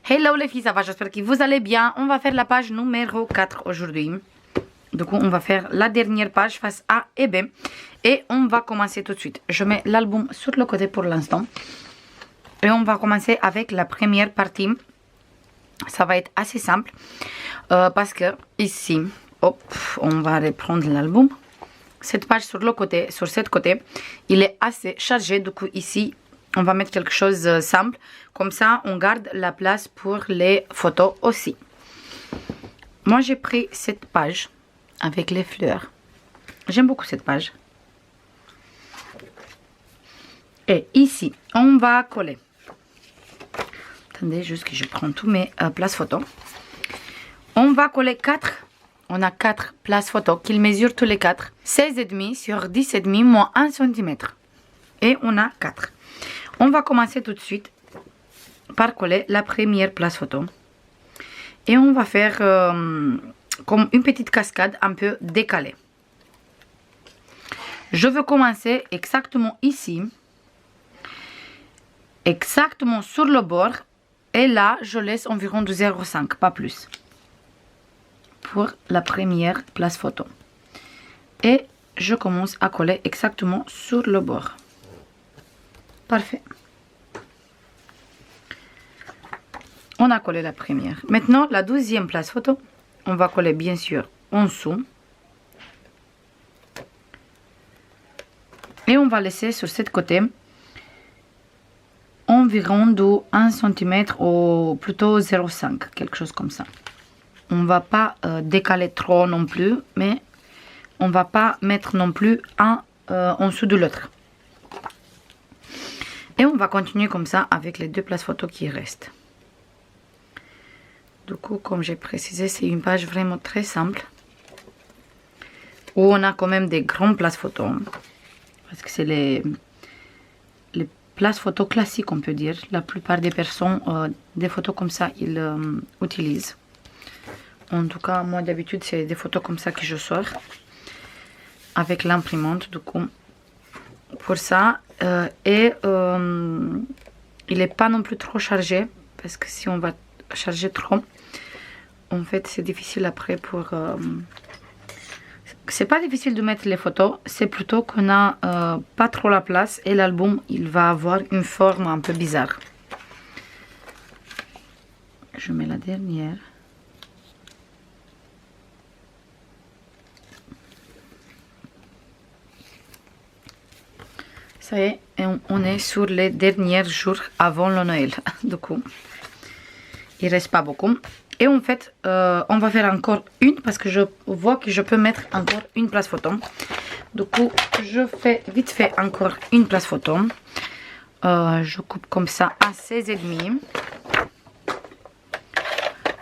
Hello les filles, ça va, j'espère que vous allez bien. On va faire la page numéro 4 aujourd'hui. Du coup, on va faire la dernière page face A et B. Et on va commencer tout de suite. Je mets l'album sur le côté pour l'instant. Et on va commencer avec la première partie. Ça va être assez simple. Parce que ici, hop, on va reprendre l'album. Cette page sur le côté, sur cette côté, il est assez chargé. Du coup, ici, on va mettre quelque chose de simple. Comme ça, on garde la place pour les photos aussi. Moi, j'ai pris cette page avec les fleurs. J'aime beaucoup cette page. Et ici, on va coller. Attendez, juste que je prends tous mes places photos. On va coller 4. On a 4 places photos qu'ils mesurent tous les 4. 16,5 sur 10,5 moins 1 cm. Et on a 4. On va commencer tout de suite par coller la première place photo. Et on va faire comme une petite cascade un peu décalée. Je veux commencer exactement ici. Exactement sur le bord. Et là, je laisse environ de 0,5, pas plus. Pour la première place photo. Et je commence à coller exactement sur le bord. Parfait. On a collé la première. Maintenant, la deuxième place photo. On va coller bien sûr en dessous. Et on va laisser sur ce côté environ de 1 cm ou plutôt 0,5. Quelque chose comme ça. On ne va pas décaler trop non plus. Mais on ne va pas mettre non plus un en dessous de l'autre. Et on va continuer comme ça avec les 2 places photos qui restent. Du coup, comme j'ai précisé, c'est une page vraiment très simple. Où on a quand même des grandes places photos. Parce que c'est les places photos classiques, on peut dire. La plupart des personnes, des photos comme ça, ils utilisent. En tout cas, moi d'habitude, c'est des photos comme ça que je sors. Avec l'imprimante, du coup. Pour ça. Il n'est pas non plus trop chargé. Parce que si on va charger trop, en fait, c'est difficile après pour... c'est pas difficile de mettre les photos. C'est plutôt qu'on a pas trop la place. Et l'album, il va avoir une forme un peu bizarre. Je mets la dernière. Ça y est, on est sur les derniers jours avant le Noël. Du coup, il reste pas beaucoup. Et en fait, on va faire encore une parce que je vois que je peux mettre encore une place photo. Du coup, je fais vite fait encore une place photo. Je coupe comme ça à 16,5.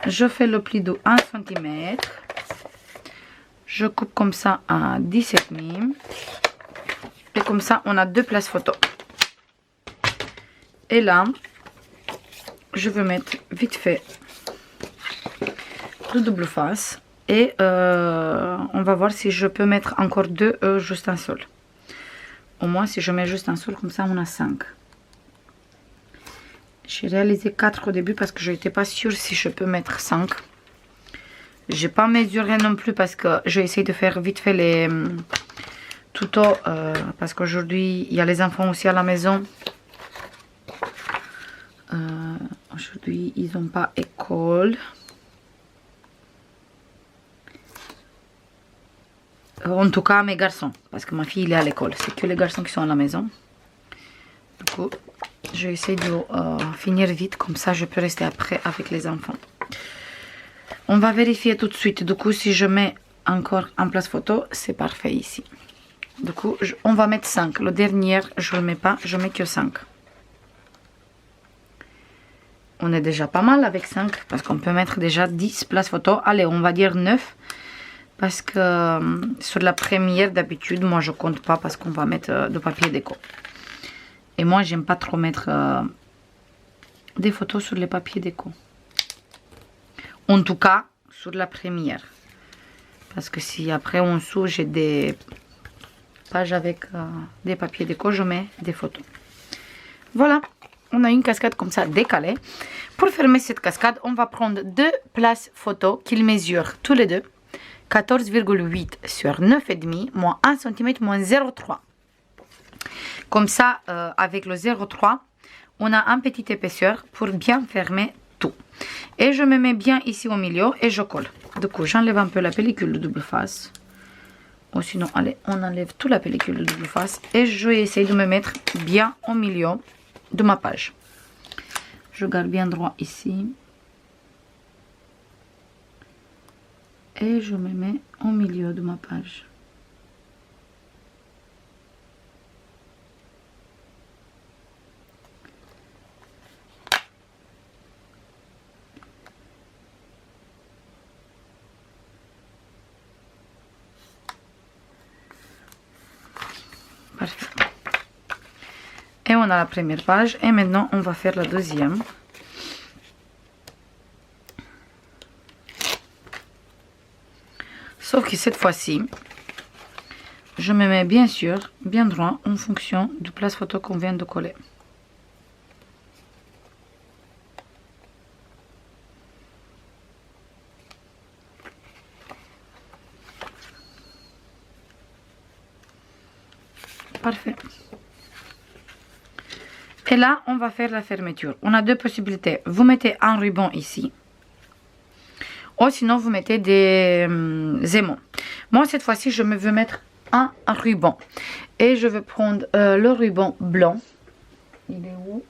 Je fais le pli de 1 cm. Je coupe comme ça à 17,5. Et comme ça, on a 2 places photos. Et là, je vais mettre vite fait le double face. Et on va voir si je peux mettre encore 2 juste un seul. Au moins, si je mets juste un seul, comme ça, on a 5. J'ai réalisé 4 au début parce que je n'étais pas sûre si je peux mettre 5. J'ai pas mesuré non plus parce que j'ai essayé de faire vite fait les... tuto parce qu'aujourd'hui il y a les enfants aussi à la maison. Aujourd'hui ils n'ont pas école. En tout cas mes garçons, parce que ma fille il est à l'école. C'est que les garçons qui sont à la maison. Du coup je vais essayer de finir vite, comme ça je peux rester après avec les enfants. On va vérifier tout de suite. Du coup si je mets encore en place photo, c'est parfait ici. Du coup, on va mettre 5. Le dernier, je ne le mets pas, je mets que 5. On est déjà pas mal avec 5, parce qu'on peut mettre déjà 10 places photos. Allez, on va dire 9. Parce que sur la première, d'habitude, moi je compte pas parce qu'on va mettre de papier déco. Et moi, j'aime pas trop mettre des photos sur les papiers déco. En tout cas, sur la première. Parce que si après en dessous, j'ai des... page avec des papiers déco, je mets des photos. Voilà, on a une cascade comme ça décalée. Pour fermer cette cascade, on va prendre deux places photo qu'ils mesurent tous les deux 14,8 sur 9,5 moins 1 cm moins 0,3. Comme ça, avec le 0,3, on a une petite épaisseur pour bien fermer tout. Et je me mets bien ici au milieu et je colle. Du coup, j'enlève un peu la pellicule de double face. Ou sinon, allez, on enlève toute la pellicule de double face. Et je vais essayer de me mettre bien au milieu de ma page. Je garde bien droit ici. Et je me mets au milieu de ma page. Parfait. Et on a la première page. Et maintenant, on va faire la deuxième. Sauf que cette fois-ci, je me mets bien sûr, bien droit, en fonction du place photo qu'on vient de coller. Parfait. Et là, on va faire la fermeture. On a deux possibilités. Vous mettez un ruban ici. Ou sinon, vous mettez des aimants. Moi, cette fois-ci, je me veux mettre un ruban. Et je vais prendre le ruban blanc. Il est où?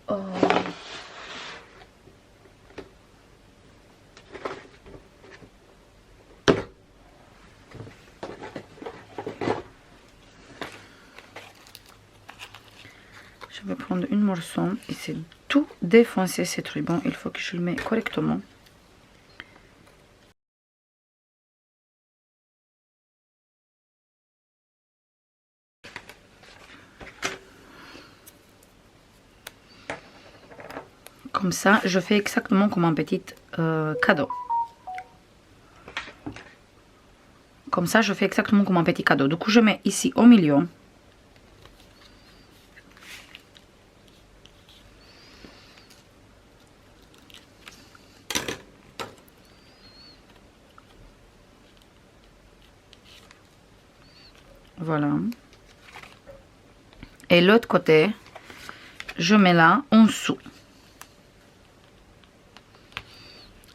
Je vais prendre une morceau et c'est tout défoncé cet ruban. Il faut que je le mette correctement. Comme ça, je fais exactement comme un petit cadeau. Comme ça, je fais exactement comme un petit cadeau. Du coup, je mets ici au milieu. Voilà. Et l'autre côté, je mets là en dessous.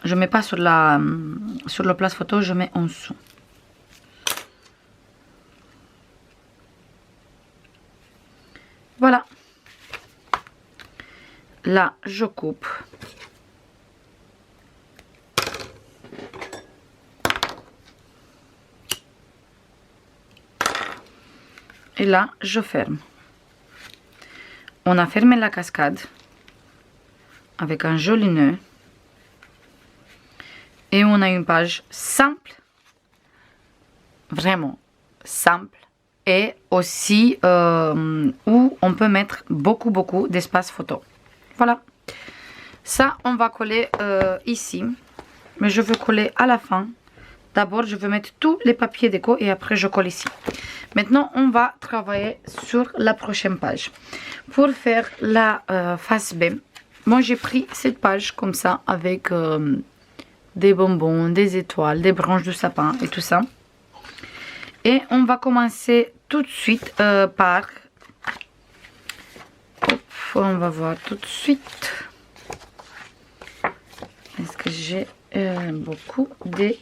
Je mets pas sur le place photo, je mets en dessous. Voilà. Là, je coupe. Et là, je ferme. On a fermé la cascade avec un joli nœud. Et on a une page simple, vraiment simple. Et aussi où on peut mettre beaucoup d'espace photo. Voilà. Ça, on va coller ici. Mais je veux coller à la fin. D'abord, je veux mettre tous les papiers déco et après, je colle ici. Maintenant, on va travailler sur la prochaine page. Pour faire la face B, moi, j'ai pris cette page comme ça avec des bonbons, des étoiles, des branches de sapin et tout ça. Et on va commencer tout de suite par... Hop, on va voir tout de suite. Est-ce que j'ai beaucoup de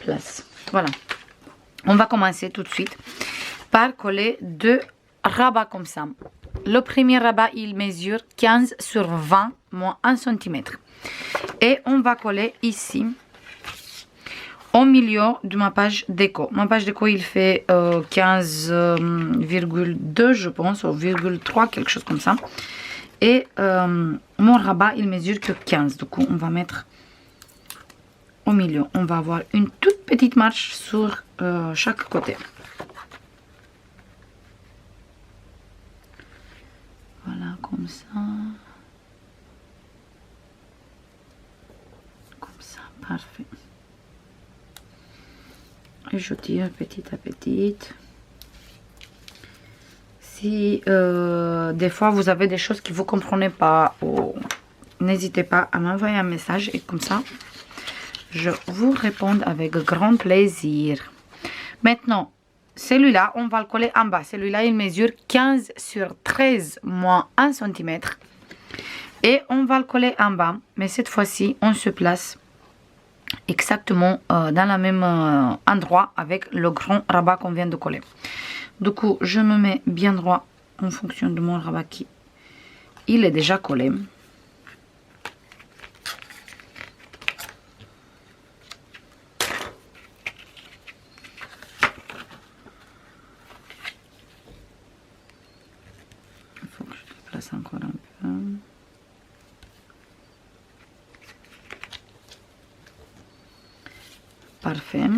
place? Voilà. On va commencer tout de suite par coller deux rabats comme ça. Le premier rabat, il mesure 15 sur 20 moins 1 cm. Et on va coller ici, au milieu de ma page déco. Ma page déco, il fait 15,2 je pense, ou 0,3, quelque chose comme ça. Et mon rabat, il mesure que 15. Du coup, on va mettre au milieu. On va avoir une toute petite marche sur chaque côté. Voilà, comme ça. Comme ça, parfait. Et je tire petit à petit. Si des fois vous avez des choses que vous ne comprenez pas, n'hésitez pas à m'envoyer un message et comme ça, je vous réponds avec grand plaisir. Maintenant, celui-là, on va le coller en bas. Celui-là, il mesure 15 sur 13 moins 1 cm. Et on va le coller en bas. Mais cette fois-ci, on se place exactement dans le même endroit avec le grand rabat qu'on vient de coller. Du coup, je me mets bien droit en fonction de mon rabat qui il est déjà collé. Il faut que je le place encore un peu. Parfait.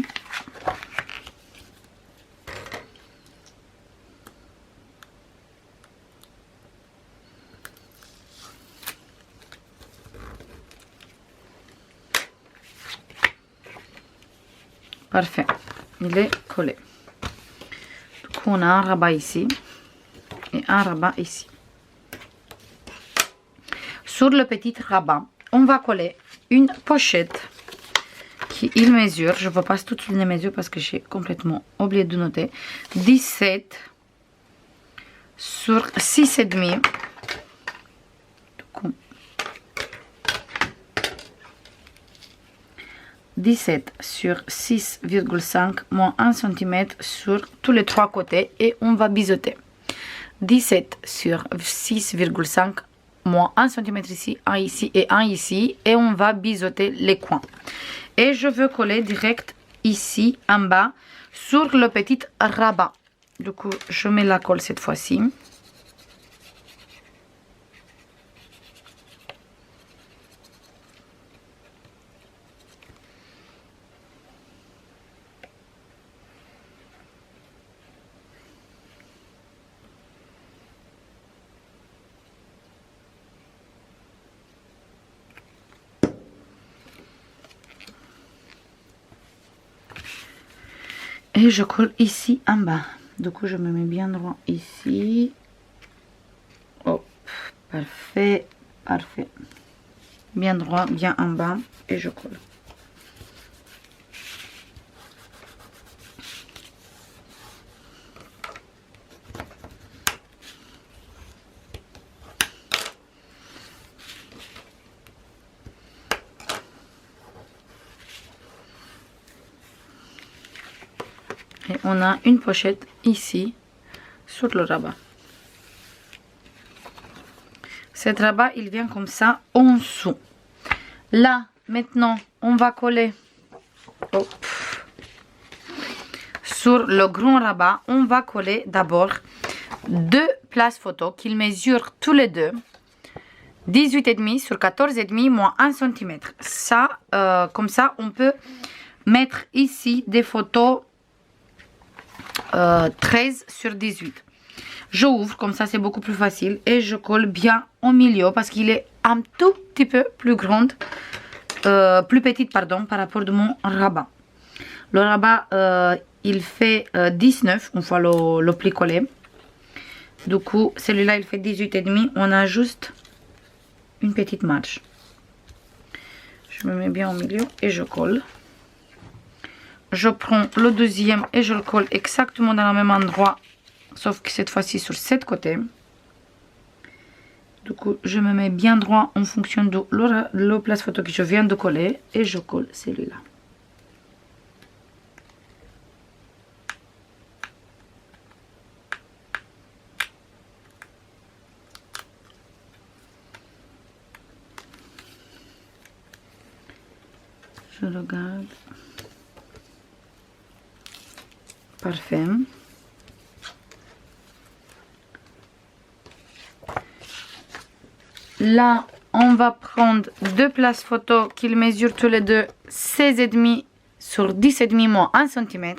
Parfait, il est collé. Du coup, on a un rabat ici et un rabat ici. Sur le petit rabat, on va coller une pochette qui il mesure, je ne vois pas toutes les mesures parce que j'ai complètement oublié de noter, 17 sur 6,5. Du coup, 17 sur 6,5 moins 1 cm sur tous les trois côtés et on va biseauter. 17 sur 6,5 moins 1 cm ici, un ici et un ici et on va biseauter les coins. Et je veux coller direct ici en bas sur le petit rabat. Du coup, je mets la colle cette fois-ci. Et je colle ici en bas. Du coup, je me mets bien droit ici. Hop, parfait, parfait. Bien droit, bien en bas. Et je colle. Et on a une pochette ici sur le rabat. Cet rabat, il vient comme ça en dessous. Là, maintenant, on va coller sur le grand rabat. On va coller d'abord deux places photo qu'ils mesurent tous les deux 18,5 sur 14,5 moins 1 cm. Ça, comme ça, on peut mettre ici des photos 13 sur 18. Je ouvre, comme ça c'est beaucoup plus facile. Et je colle bien au milieu parce qu'il est un tout petit peu plus grande, plus petite pardon, par rapport de mon rabat. Le rabat, il fait 19 une fois le pli collé. Du coup, celui-là il fait 18,5. On a juste une petite marge. Je me mets bien au milieu et je colle. Je prends le deuxième et je le colle exactement dans le même endroit, sauf que cette fois-ci sur cette côté. Du coup, je me mets bien droit en fonction de la place photo que je viens de coller et je colle celui-là. Je regarde. Parfait. Là, on va prendre deux places photo qu'ils mesurent tous les deux 16,5 sur 10,5 moins 1 cm.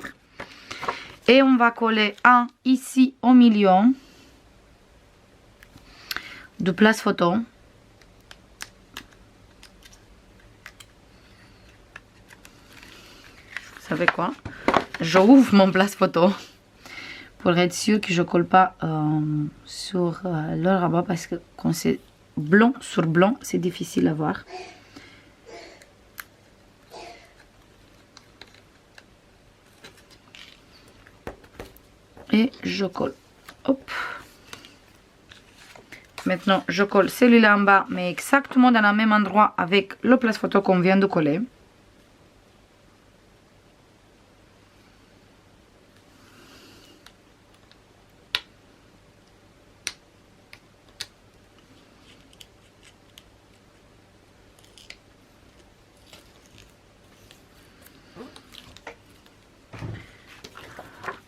Et on va coller un ici au milieu de place photo. Vous savez quoi? J'ouvre mon place photo pour être sûr que je colle pas sur le rabat, parce que quand c'est blanc sur blanc, c'est difficile à voir. Et je colle. Hop. Maintenant, je colle celui-là en bas, mais exactement dans le même endroit avec le place photo qu'on vient de coller.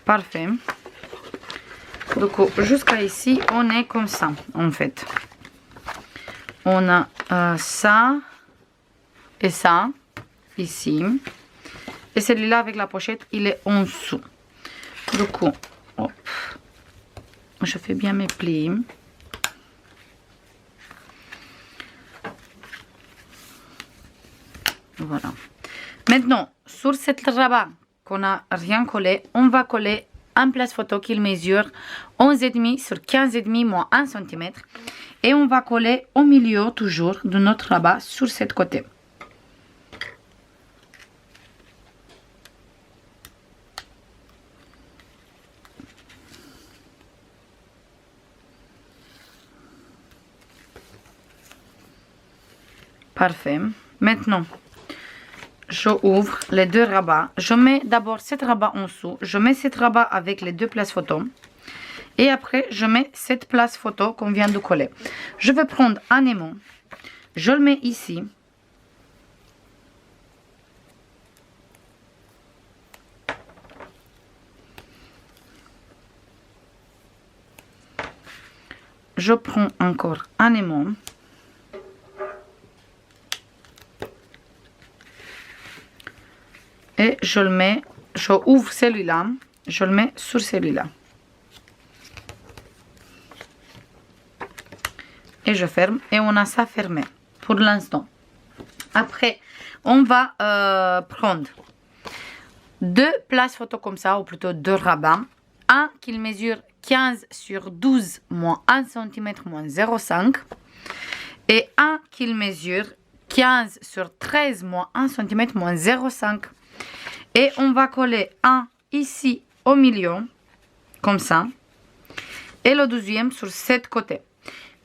Parfait. Donc jusqu'à ici, on est comme ça en fait. On a ça et ça ici. Et celui-là avec la pochette, il est en dessous. Du coup, hop, je fais bien mes plis. Voilà. Maintenant, sur cette rabat qu'on n'a rien collé, on va coller un place photo qui mesure 11,5 sur 15,5 moins 1 cm. Et on va coller au milieu toujours de notre rabat sur cette côté. Parfait. Maintenant, je ouvre les deux rabats. Je mets d'abord cette rabat en dessous. Je mets cette rabat avec les deux places photo. Et après, je mets cette place photo qu'on vient de coller. Je vais prendre un aimant. Je le mets ici. Je prends encore un aimant. Et je le mets, je ouvre celui-là, je le mets sur celui-là. Et je ferme, et on a ça fermé pour l'instant. Après, on va prendre deux places photo comme ça, ou plutôt deux rabats. Un qui mesure 15 sur 12 moins 1 cm moins 0,5. Et un qui mesure 15 sur 13 moins 1 cm moins 0,5. Et on va coller un ici au milieu, comme ça. Et le deuxième sur cette côté.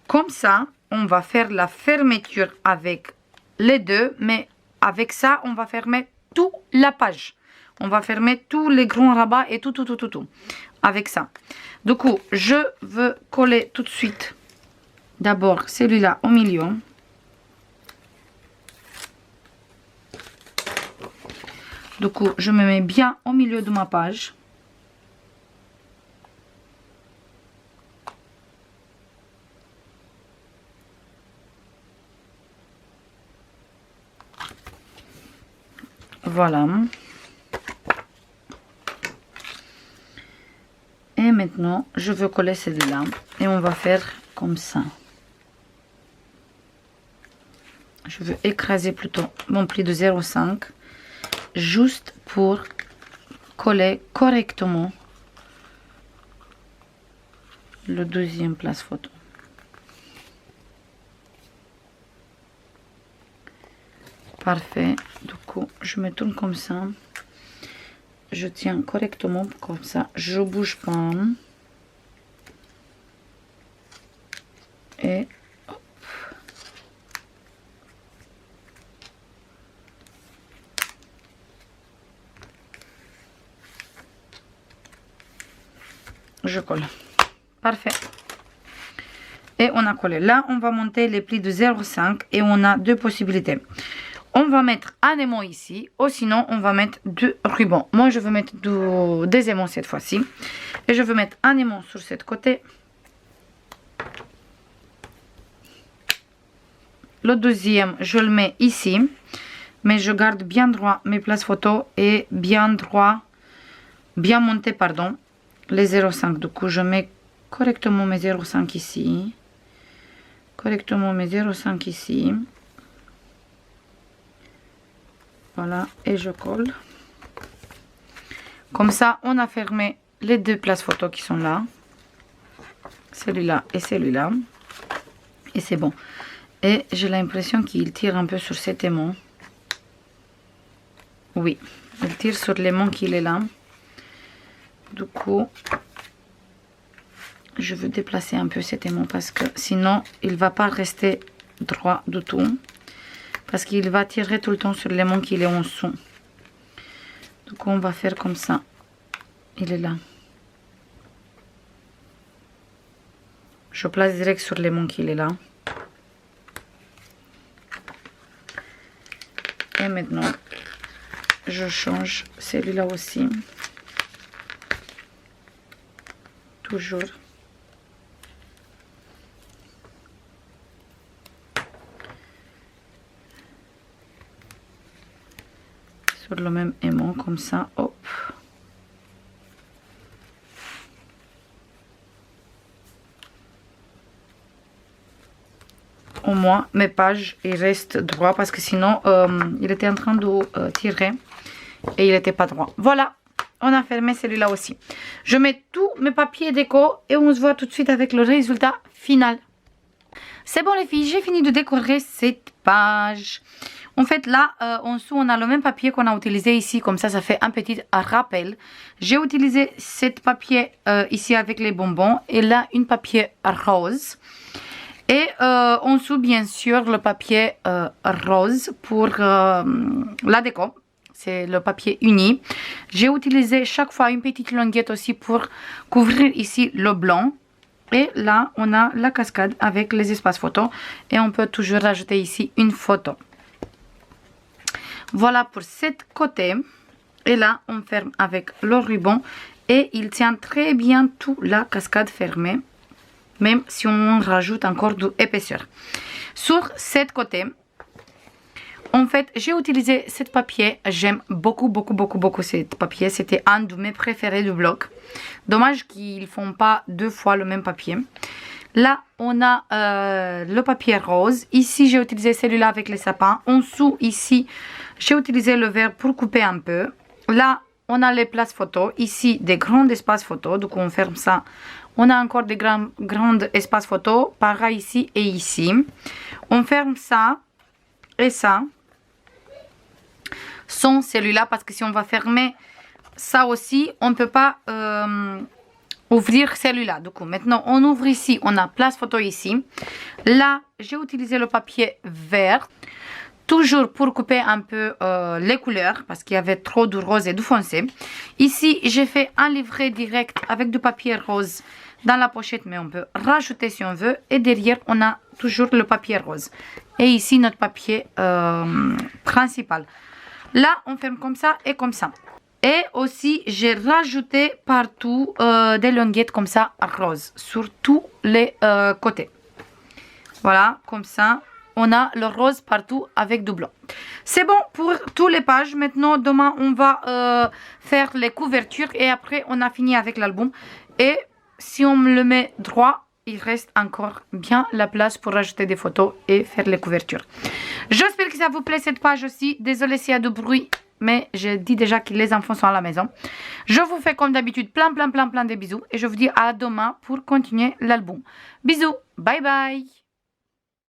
Comme ça, on va faire la fermeture avec les deux. Mais avec ça, on va fermer toute la page. On va fermer tous les grands rabats et tout. Avec ça. Du coup, je veux coller tout de suite. D'abord, celui-là au milieu. Du coup, je me mets bien au milieu de ma page. Voilà. Et maintenant, je veux coller celui-là. Et on va faire comme ça. Je veux écraser plutôt mon pli de 0,5. Juste pour coller correctement le deuxième place photo. Parfait. Du coup, je me tourne comme ça. Je tiens correctement comme ça. Je bouge pas. Et hop. Je colle. Parfait. Et on a collé. Là, on va monter les plis de 0,5 et on a deux possibilités. On va mettre un aimant ici, ou sinon on va mettre deux rubans. Moi, je veux mettre des aimants cette fois-ci. Et je veux mettre un aimant sur ce côté. Le deuxième, je le mets ici. Mais je garde bien droit mes places photo et bien droit, bien monté, pardon, les 0,5. Du coup, je mets correctement mes 0,5 ici. Correctement mes 0,5 ici. Voilà, et je colle. Comme ça, on a fermé les deux places photos qui sont là. Celui-là et celui-là. Et c'est bon. Et j'ai l'impression qu'il tire un peu sur cet aimant. Oui, il tire sur l'aimant qui est là. Du coup, je veux déplacer un peu cet aimant parce que sinon, il ne va pas rester droit du tout. Parce qu'il va tirer tout le temps sur l'aimant qui est en dessous. Du coup, on va faire comme ça. Il est là. Je place direct sur l'aimant qui est là. Et maintenant, je change celui-là aussi. Toujours. Sur le même aimant, comme ça, hop. Au moins, mes pages, ils restent droits parce que sinon, il était en train de tirer et il n'était pas droit. Voilà, on a fermé celui-là aussi. Je mets tous mes papiers déco et on se voit tout de suite avec le résultat final. C'est bon les filles, j'ai fini de décorer cette page. En fait là, en dessous, on a le même papier qu'on a utilisé ici. Comme ça fait un petit rappel. J'ai utilisé cet papier ici avec les bonbons. Et là, une papier rose. Et en dessous, bien sûr, le papier rose pour la déco. C'est le papier uni. J'ai utilisé chaque fois une petite languette aussi pour couvrir ici le blanc. Et là, on a la cascade avec les espaces photos. Et on peut toujours rajouter ici une photo. Voilà pour cet côté. Et là, on ferme avec le ruban. Et il tient très bien toute la cascade fermée. Même si on rajoute encore de l'épaisseur. Sur cet côté, en fait, j'ai utilisé ce papier. J'aime beaucoup ce papier. C'était un de mes préférés du blog. Dommage qu'ils ne font pas deux fois le même papier. Là, on a le papier rose. Ici, j'ai utilisé celui-là avec les sapins. En dessous, ici, j'ai utilisé le vert pour couper un peu. Là, on a les places photos. Ici, des grands espaces photos. Donc, on ferme ça. On a encore des grands espaces photos. Pareil ici et ici. On ferme ça et ça. Sans celui-là, parce que si on va fermer ça aussi, on ne peut pas ouvrir celui-là. Du coup, maintenant, on ouvre ici. On a place photo ici. Là, j'ai utilisé le papier vert. Toujours pour couper un peu les couleurs, parce qu'il y avait trop de rose et de foncé. Ici, j'ai fait un livret direct avec du papier rose dans la pochette, mais on peut rajouter si on veut. Et derrière, on a toujours le papier rose. Et ici, notre papier principal. Là, on ferme comme ça et comme ça. Et aussi, j'ai rajouté partout des languettes comme ça, rose, sur tous les côtés. Voilà, comme ça. On a le rose partout avec du blanc. C'est bon pour toutes les pages. Maintenant, demain, on va faire les couvertures. Et après, on a fini avec l'album. Et si on le met droit, il reste encore bien la place pour rajouter des photos et faire les couvertures. J'espère que ça vous plaît cette page aussi. Désolée s'il y a du bruit. Mais je dis déjà que les enfants sont à la maison. Je vous fais comme d'habitude plein de bisous. Et je vous dis à demain pour continuer l'album. Bisous. Bye bye.